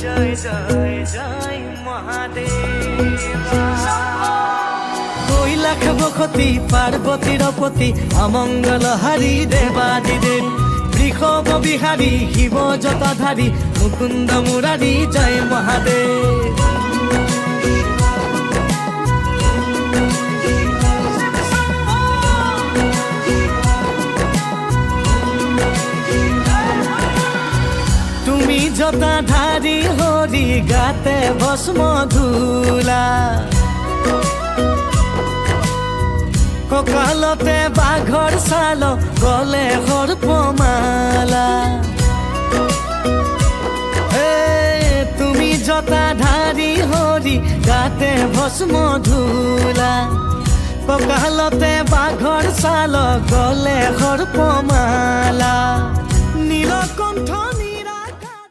জয় জয় জয় মহাদেবা। কৈলাখ বখতি পার্বতীর পতি অমঙ্গল হারি দেবাদিদেব বৃষভ বিহারী শিব জটাধারী মুকুন্দ মুরারি জয় মহাদেব। তুমি জটাধারী হরি গাতে ভস্ম ধূলা ককালতে বাঘৰ ছাল গলে সৰ্পমালা। তুমি জটাধারী হৰি গাতে ভস্ম ধূলা ককালতে বাঘৰ ছাল গলে সৰ্পমালা। নীলকণ্ঠ